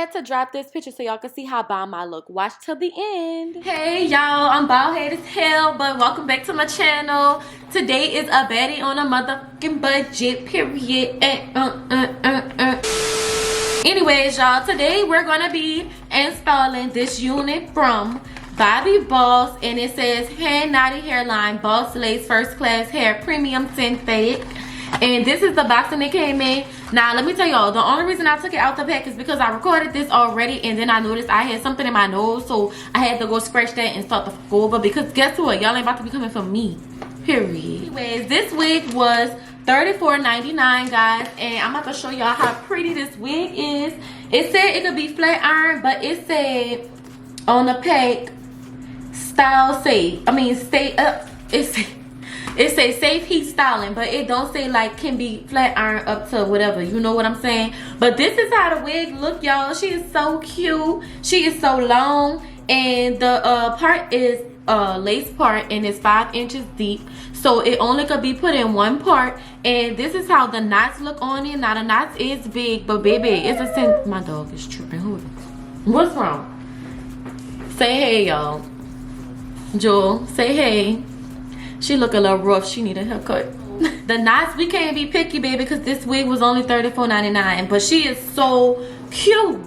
To drop this picture so y'all can see how bomb I look. Watch till the end. Hey y'all, I'm bald head as hell, but welcome back to my channel. Today is a baddie on a motherfucking budget, period. Anyways, y'all, today we're gonna be installing this unit from Bobby Boss, and it says hand knotted hairline, boss lace, first class hair, premium synthetic. And this is the box that it came in. Now let me tell y'all, the only reason I took it out the pack is because I recorded this already, and then I noticed I had something in my nose, so I had to go scratch that and start to go over, because guess what, y'all ain't about to be coming for me, period. Anyways, this wig was $34.99, guys, and I'm about to show y'all how pretty this wig is. It said it could be flat iron, but it said on the pack style safe. I mean stay up. It says safe heat styling, but it don't say like can be flat iron up to whatever, you know what I'm saying? But this is how the wig look, y'all. She is so cute. She is so long, and the part is lace part, and it's 5 inches deep, so it only could be put in one part. And this is how the knots look on it. Now the knots is big, but baby, it's a sense. My dog is tripping. What's wrong? Say hey, y'all. Jewel, say hey. She look a little rough. She need a haircut. The knots, we can't be picky, baby, because this wig was only $34.99. But she is so cute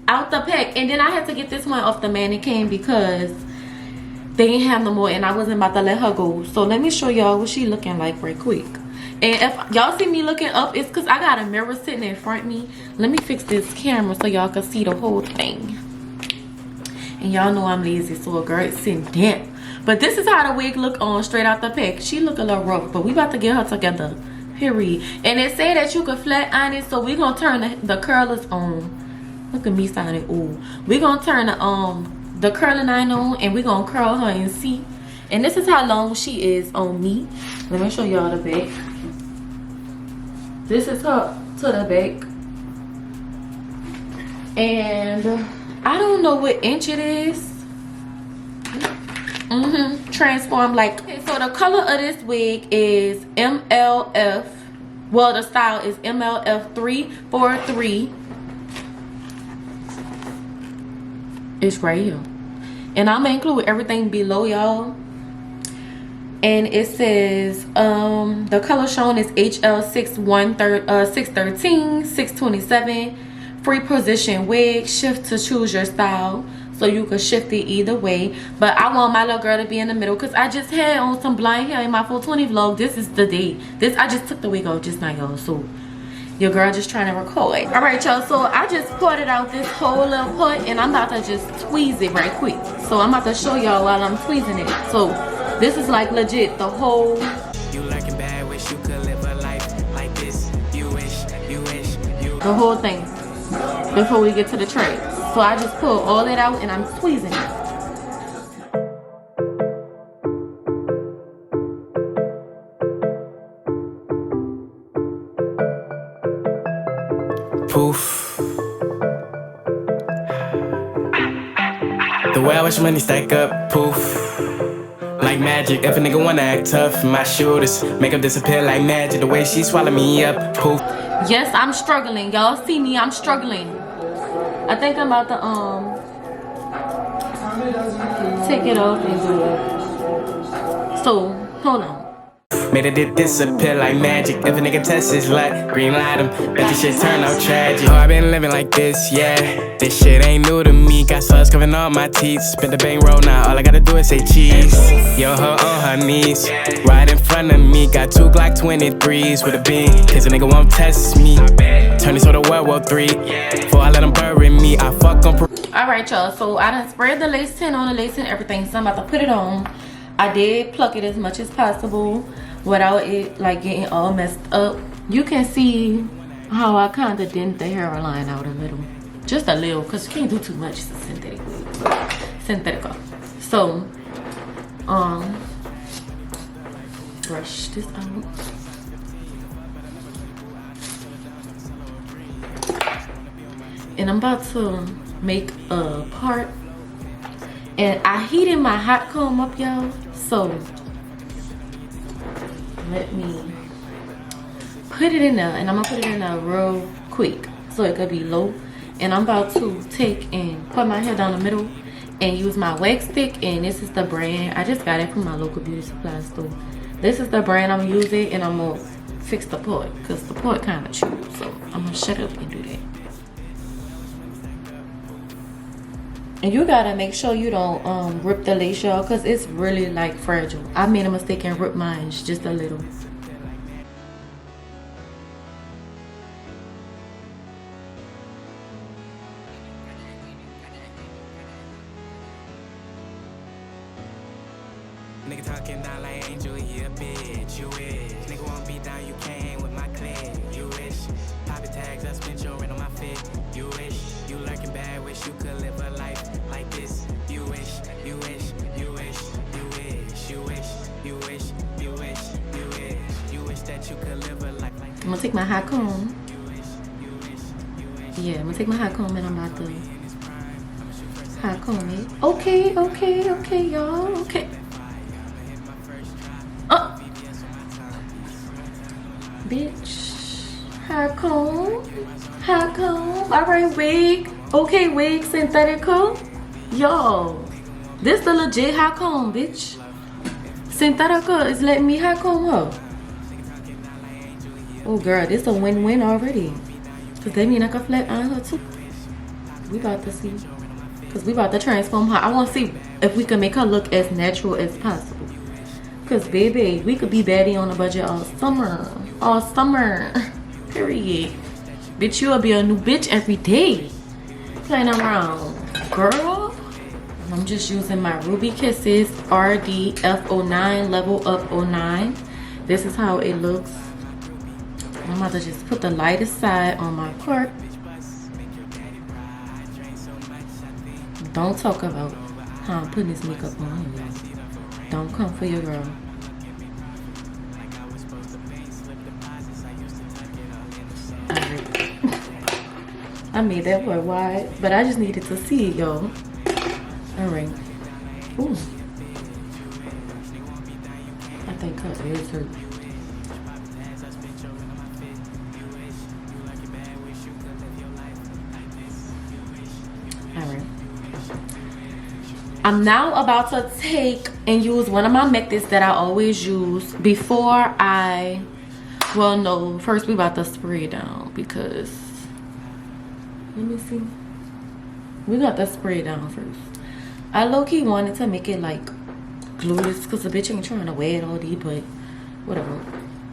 out the pack. And then I had to get this one off the mannequin because they ain't have no more, and I wasn't about to let her go. So let me show y'all what she looking like right quick. And if y'all see me looking up, it's because I got a mirror sitting in front of me. Let me fix this camera so y'all can see the whole thing. And y'all know I'm lazy, so a girl is sitting down. But this is how the wig look on straight out the pack. She look a little rough, but we about to get her together, period. And it say that you could flat iron it, so we gonna turn the curlers on. Look at me sounding ooh. We gonna turn the curling iron on, and we gonna curl her and see. And this is how long she is on me. Let me show y'all the back. This is her to the back. And I don't know what inch it is. Transform like. Okay, so the color of this wig is MLF. Well, the style is MLF 343. It's right here, and I'm gonna include everything below, y'all. And it says the color shown is HL 613 627. Free position wig. Shift to choose your style, so you can shift it either way. But I want my little girl to be in the middle, because I just had on some blind hair in my 420 vlog. This is the day. I just took the wig off just now, y'all, so your girl just trying to record. All right, y'all, so I just poured out this whole little pot, and I'm about to just tweeze it right quick. So I'm about to show y'all while I'm tweezing it. So this is like legit the whole. You like it bad, wish you could live a life like this. You wish, the whole thing before we get to the tray. So I just pull all that out, and I'm tweezing it. Poof. The way I wish money stack up, poof. Like magic, if a nigga wanna act tough, my shoulders make him disappear like magic. The way she swallow me up, poof. Yes, I'm struggling. Y'all see me, I'm struggling. I think I'm about to take it off and do it. So, hold on. Made it disappear like magic. If a nigga test his luck, green light him. Bet this shit turn out tragic. Oh, I been living like this, yeah. This shit ain't new to me. Got suds covering all my teeth. Spin the bang roll now. All I gotta do is say cheese. Yo, her on her knees, right in front of me. Got 2 Glock 23s with a beam. Cause a nigga won't test me. Turn this to World War 3. Before I let him bury me, I fuck on. Alright, y'all. So I done sprayed the lace tint on the lace and everything. So I'm about to put it on. I did pluck it as much as possible without it like getting all messed up. You can see how I kind of dent the hairline out a little, just a little, because you can't do too much. It's a synthetic wig, synthetic. So brush this out. And I'm about to make a part, and I heated my hot comb up, y'all. So let me put it in there, and I'm gonna put it in there real quick so it could be low, And I'm about to take and put my hair down the middle and use my wax stick. And this is the brand. I just got it from my local beauty supply store. This is the brand I'm using, and I'm gonna fix the part because the part kind of chew. So I'm gonna shut up and do that. And you gotta make sure you don't rip the lace, y'all, because it's really like fragile. I made a mistake and ripped mine just a little. Nigga talking down like angel, you a bitch, you wish. Nigga won't be down, you came with my clip, you wish. Poppy tags, I spent your rent on my fit, you wish. You lurking bad, wish you could live a life like this, you wish, you wish, you wish, you wish, you wish, you wish, you wish, you wish, you wish that you could live a life like this. I'm gonna take my hot comb. Yeah, I'm gonna take my hot comb and I'm about to hot comb it. Okay, okay, okay, y'all, okay. Bitch, hot comb, hot comb. All right, wig. Okay, wig, synthetical. Yo, this the legit hot comb, bitch. Synthetical is letting me hot comb her. Oh, girl, this a win-win already. Cause that mean I can flat iron her too. We about to see. Cause we about to transform her. I want to see if we can make her look as natural as possible. Cause baby, we could be Baddie on a budget all summer. All summer. Period. Bitch, you'll be a new bitch every day. Playing around. Girl. I'm just using my Ruby Kisses RD F09 Level Up 09. This is how it looks. I'm about to just put the lightest side on my part. Don't talk about how I'm putting this makeup on you. Don't come for your girl. Alright. I made that part wide, but I just needed to see it, y'all. Alright. Ooh. I think her ears hurt. Alright. I'm now about to take and use one of my methods that I always use before I, well, no, first we about to spray it down because, let me see. We got to spray it down first. I low-key wanted to make it like glueless because the bitch ain't trying to wear it all day, but whatever.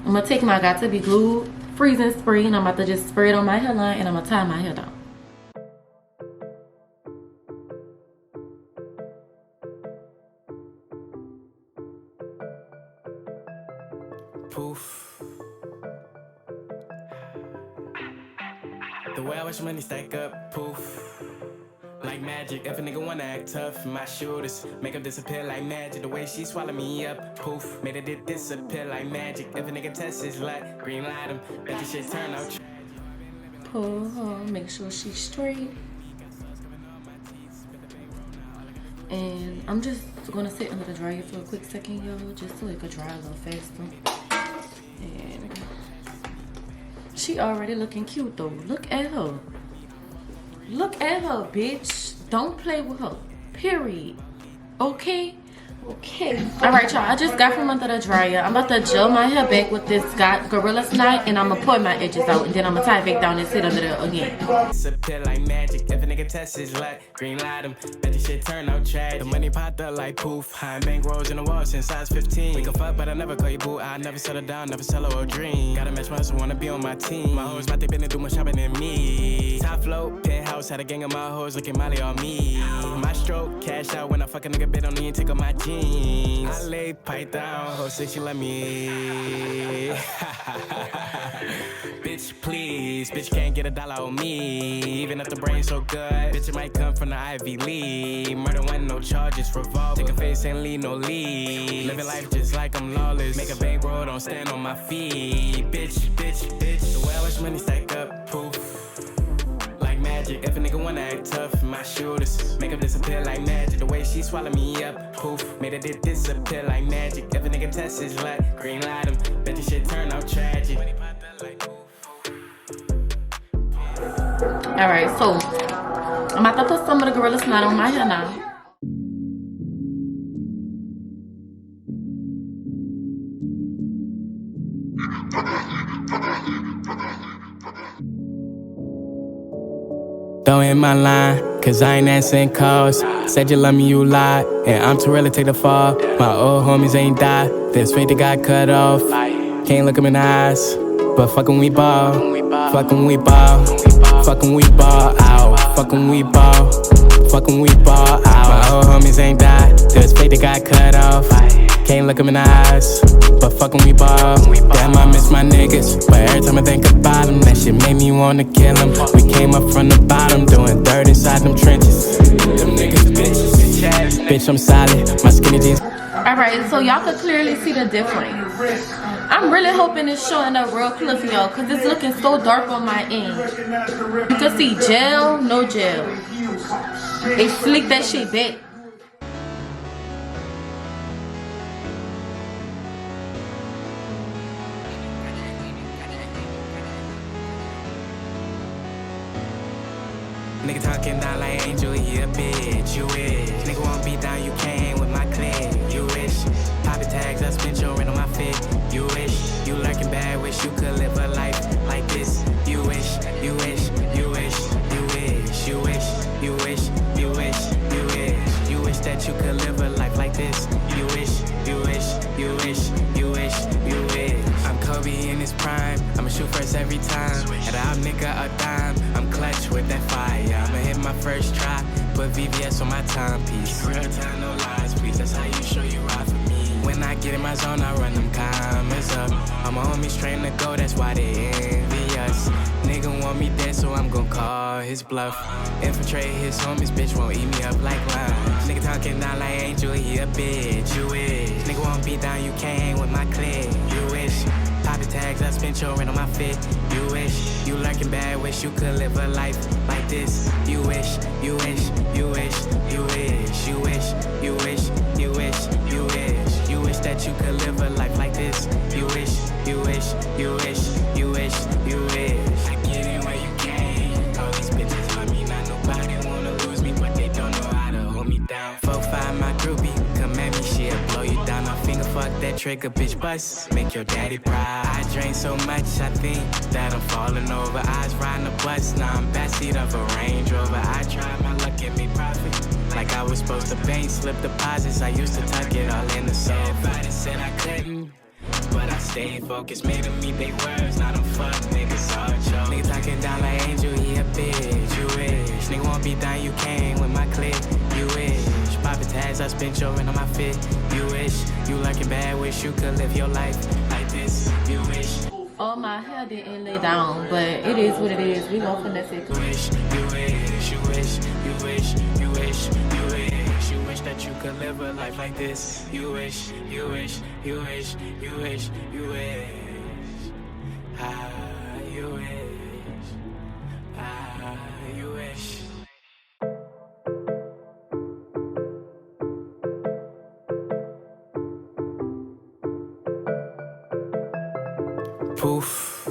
I'm gonna take my got to be glued freezing spray and I'm about to just spray it on my hairline and I'm gonna tie my hair down. Poof. The way I watch money stack up, poof. Like magic, if a nigga wanna act tough, my shooters make him disappear like magic. The way she swallow me up, poof, made it disappear like magic. If a nigga test his luck, green light him, bet this shit turn out. Pull her, make sure she's straight. And I'm just gonna sit under the dryer for a quick second, y'all, just so it could dry a little faster. And she already looking cute though. Look at her. Look at her, bitch. Don't play with her. Period. Okay? Okay. Alright, y'all. I just got from under the dryer. I'm about to gel my hair back with this Gorilla Snot, and I'm gonna pull my edges out, and then I'm gonna tie it back down and sit under there again. Disappear like magic. If a nigga test his luck, green light him, bet this shit turn out tragic. The money popped up like poof. High bank rolls in the wall since size 15. We can fuck, but I never call you boo. I never settle down, never sell her a dream. Gotta match my hustle, wanna be on my team. My hoes about they been to do more shopping than me. Top float, penthouse, had a gang of my hoes looking Molly on me. My stroke, cash out when I fuck a nigga bit on me and take off my jeans. I lay pipe down, ho say she let me. Bitch, please, bitch can't get $1 on me. Even if the brain's so good, bitch it might come from the Ivy League. Murder one, no charges, revolver. Take a face and leave no lead. Living life just like I'm lawless. Make a bankroll, don't stand on my feet. Bitch, bitch, bitch. The way I watch money stack up, poof. Magic. If a nigga wanna act tough, my shooters make him disappear like magic. The way she swallow me up, poof, made it disappear like magic. If a nigga test his luck, green light him, bet this shit turn out tragic. Alright, so I'm about to put some of the Gorilla Snot on my hair now. Don't hit my line, cause I ain't answering calls. Said you love me, you lied, and I'm too real to take the fall. My old homies ain't died, there's faith that got cut off. Can't look 'em in the eyes, but fuckin' we ball. Fuckin' we ball, fuckin' we ball out. Fuckin' we ball, fuckin' we ball out. My old homies ain't died, there's faith that got cut off. Can't look 'em in the eyes, but fuckin' we ball. Damn, I miss my niggas, but every time I think about them, that shit made me wanna kill them. We came up from the bottom, doing dirt inside them trenches. Them niggas bitches, bitch, I'm solid, my skinny jeans. Alright, so y'all can clearly see the difference. I'm really hoping it's showing up real clear for y'all, cause it's looking so dark on my end. You can see gel, no gel. They slick that shit back. Nigga talking down like Angel, he a bitch, you wish. Nigga won't be down, you can't with my clique, you wish. Poppy tags, I spent your rent on my fit, you wish. You lurking bad, wish you could live a life like this, you wish, you wish, you wish, you wish, you wish, you wish, you wish, you wish. You wish that you could live a life like this, you wish, you wish, you wish, you wish, you wish. I'm Kobe in his prime, I'ma shoot first every time. And I'm nigga a dime, I'm clutch with that fire. I'ma hit my first try, put VVS on my timepiece. Real time, no lies, please, that's how you show you ride for me. When I get in my zone, I run them commas up. I'm a homie train to go, that's why they envy us. Nigga want me dead, so I'm gon' call his bluff. Infiltrate his homies, bitch won't eat me up like lunch. Nigga talking down like Angel, he a bitch, you wish. Nigga won't be down, you can't with my clique, you wish. Poppy tags, I spent your rent on my fit, you wish. You lurking bad, wish you could live a life like this, you wish, you wish, you wish, you wish, you wish, you wish, you wish, you wish. You wish that you could live a life like this, you wish, you wish, you wish, you wish, you wish. I get it where you came, all these bitches love me, not nobody wanna lose me, but they don't know how to hold me down. 4-5 my groupie, come at me, she'll blow you down. My finger fuck that trigger, bitch bust, make your daddy proud. I drink so much, I think that I'm falling over. I was riding a bus, now I'm backseat of a Range Rover. I tried my luck and me profit, like I was supposed to bank, slip deposits. I used to tuck it all in the soul. Everybody said I couldn't, but I stayed focused, made them eat they words. Now them fuck niggas all choke. Nigga talking down like Angel, he a bitch, you wish. Nigga won't be down, you can't with my clique, you wish. Poppy tags, I spent your rent on my fit, you wish. You lurking bad, wish you could live your life like this, you wish. Oh, my hair didn't lay down, but it is what it is. We gon' finesse it. You wish, you wish, you wish, you wish, you wish, you wish. You wish that you could live a life like this. You wish, you wish, you wish, you wish, you wish. Ah, you wish, ah, you wish. Poof.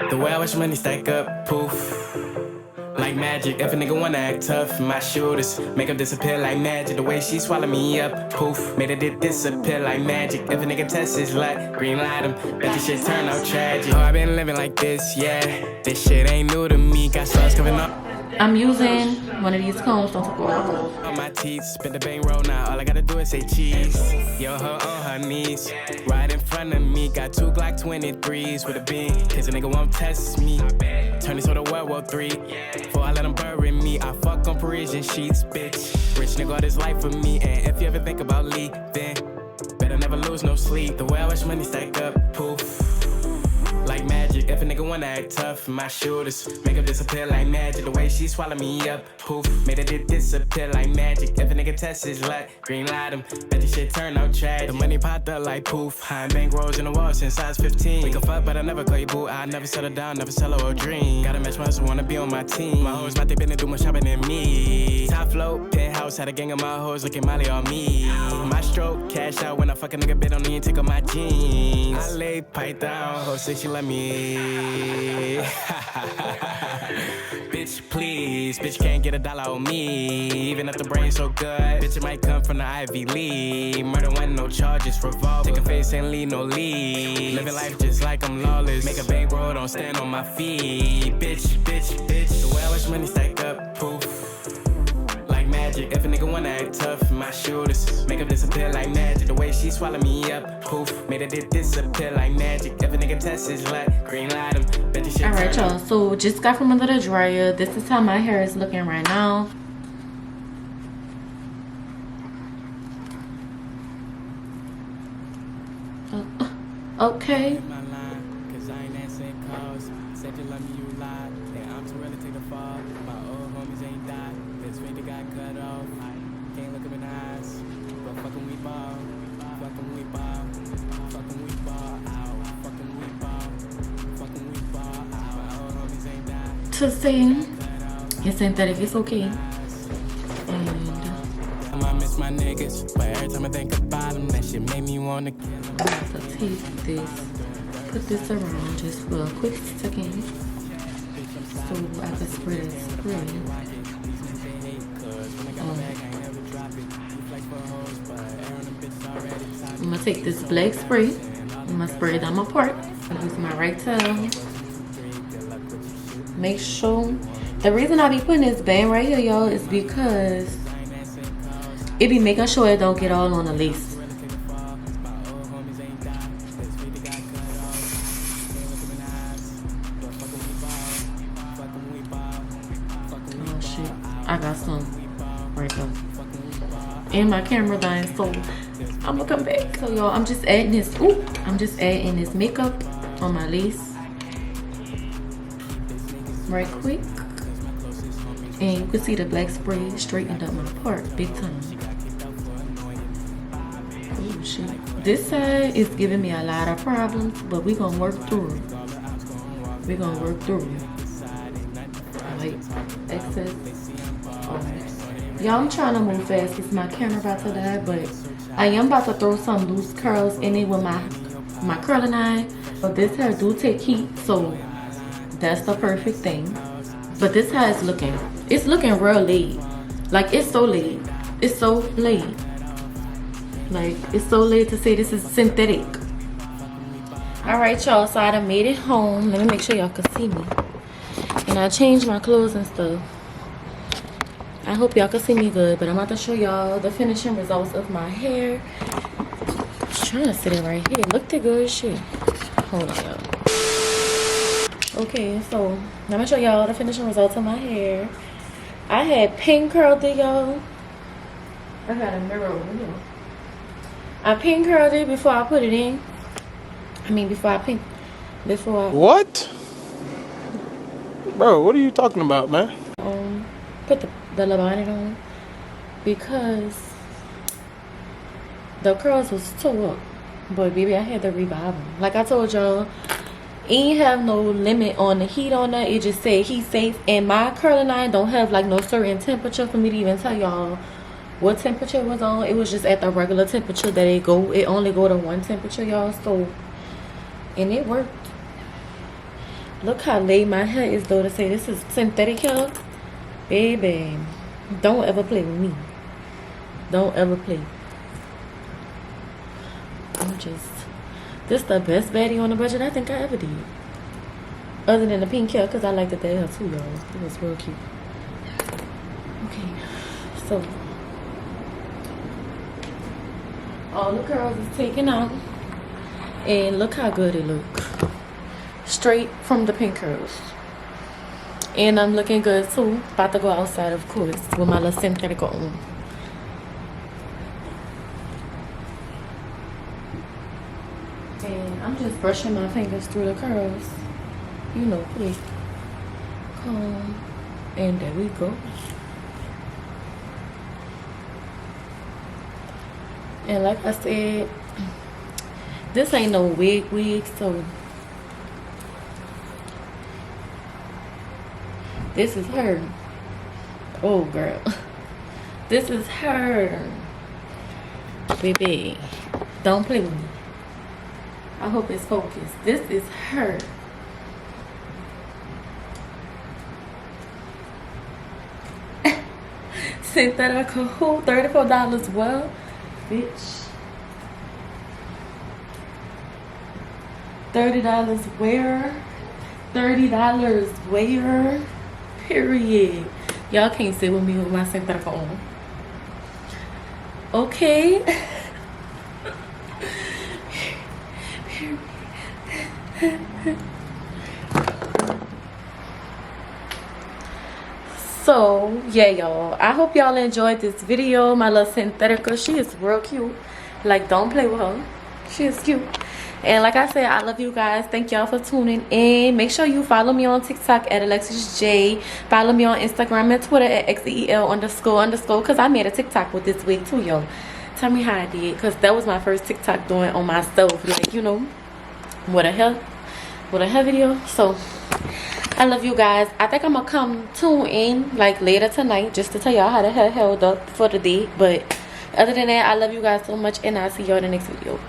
The way I watch money stack up, poof. Like magic, if a nigga wanna act tough, my shooters make him disappear like magic. The way she swallow me up, poof, made it disappear like magic. If a nigga test his luck, green light him, bet this shit turn out tragic. Oh, I been living like this, yeah. This shit ain't new to me, got stars coming up. I'm using one of these combs, don't take it. On my teeth, spin the bang roll now. All I gotta do is say cheese. Yo, her on her knees, right in front of me. Got 2 Glock 23s with a beam. Cause a nigga won't test me. Turn this to World War III. Before I let him bury me, I fuck on Parisian sheets, bitch. Rich nigga all this life for me. And if you ever think about leaving, better never lose no sleep. The way I watch money stack up, poof. Like magic, if a nigga wanna act tough, my shooters make him disappear like magic. The way she swallow me up, poof, made it disappear like magic. If a nigga test his luck, green light him, bet this shit turn out tragic. The money popped up like poof, high bank rolls in the wall since I was 15. We can fuck, but I never call you boo. I never settle down, never sell her a dream. Gotta match my ones who wanna be on my team. My hoes about they been do more shopping than me. Top float, penthouse, had a gang of my hoes looking Molly on me. My stroke, cash out when I fuck a nigga bit on me and take off my jeans. I lay pipe down, hoe say she love me. Bitch, please, bitch can't get $1 on me. Even if the brain's so good, bitch it might come from the Ivy League. Murder one, no charges, revolver. Take a face and leave no lead. Living life just like I'm lawless. Make a bankroll, don't stand on my feet. Bitch, bitch, bitch. The way I watch money stack up, poof. Like magic. If a nigga wanna act tough, my shooters make him disappear like magic. The way she swallow me up, poof. Made it disappear like magic. If a nigga test his luck, green light him. Bet you shit. Alright, y'all. So just got from under the dryer. This is how my hair is looking right now. Okay. To say it's synthetic, it's okay. And I might miss my niggas, but every time I think about them, that shit made me wanna kill them. I'm about to take this, put this around just for a quick second, so I can spread it. I'm gonna take this black spray. I'm gonna spray it on my part. I'm gonna use my right towel. Make sure. The reason I be putting this band right here, y'all, is because it be making sure it don't get all on the lace. Oh shit, I got some right there. And my camera dying, so I'm gonna come back. So y'all, I'm just adding this. Ooh, I'm just adding this makeup on my lace right quick. And you can see the black spray straightened up my part big time. Oh shit. This side is giving me a lot of problems, but we're gonna work through it. We're gonna work through it. Like excess. Y'all, I'm trying to move fast because my camera about to die, but I am about to throw some loose curls in it with my curling iron. But this hair do take heat, so that's the perfect thing. But this hair is looking, it's looking real laid. Like, it's so laid. It's so laid. Like, it's so laid to say this is synthetic. Alright, y'all, so I done made it home. Let me make sure y'all can see me. And I changed my clothes and stuff. I hope y'all can see me good, but I'm about to show y'all the finishing results of my hair. I was trying to sit it right here. It looked good as shit. Hold on, y'all. Okay, so I'm gonna show y'all the finishing results of my hair. I had pin curled it, y'all. I got a mirror over here. I pin curled it before I put it in. What? Bro, what are you talking about, man? Put the bonnet on because the curls was too up. But baby, I had to revive them. Like I told y'all, ain't have no limit on the heat on that. It just said heat safe, and my curling iron don't have like no certain temperature for me to even tell y'all what temperature it was on. It was just at the regular temperature that it only go to one temperature, y'all. So, and it worked. Look how laid my hair is though, to say this is synthetic hair. Baby, don't ever play with me. Don't ever play. This the best baddie on the budget I think I ever did. Other than the pink hair, because I liked that hair too, y'all. It was real cute. Okay, so all the curls is taken out. And look how good it look. Straight from the pink curls. And I'm looking good too. About to go outside, of course, with my little synthetic on. And I'm just brushing my fingers through the curls. You know, quick. Comb. And there we go. And like I said, this ain't no wig, so This is her. Oh, girl. This is her. Baby, don't play with me. I hope it's focused. This is her. Synthetic who? $34. Well, bitch. $30 where? $30 where? Period. Y'all can't sit with me with my synthetic on. Okay. So yeah, y'all, I hope y'all enjoyed this video. My little Synthetica, she is real cute. Like, don't play with her. She is cute. And like I said, I love you guys. Thank y'all for tuning in. Make sure you follow me on TikTok at AlexisJ. Follow me on Instagram and Twitter at XEL__ because I made a TikTok with this wig too, yo. Tell me how I did, because that was my first TikTok doing on myself, like, you know, with a hair video. So I love you guys. I think I'm gonna come tune in like later tonight just to tell y'all how the hair held up for the day. But other than that, I love you guys so much, and I'll see y'all in the next video.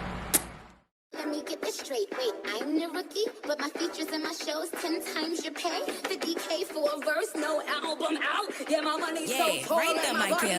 Let me get this straight. Wait, I'm the rookie, but my features and my shows 10 times your pay. 50K for a verse, no album out. Yeah, my money's so tall. Right there, my kid.